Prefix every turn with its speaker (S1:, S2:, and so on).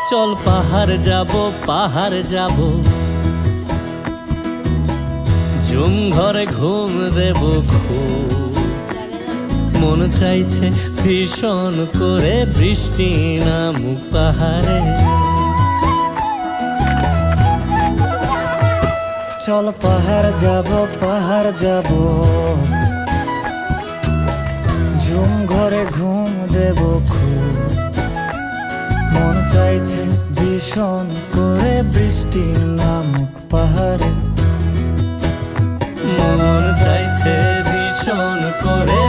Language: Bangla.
S1: চল পাহাড় যাব ঝুম ঘরে ঘুম দেব খুব। মন চাইছে ভীষণ করে বৃষ্টি নামুক পাহাড়ে।
S2: চল পাহাড় যাব ঝুম ঘরে ঘুম দেব খুব। মন চাইছে ভীষণ করে বৃষ্টি নামুক পাহাড়ে।
S1: মন চাইছে ভীষণ করে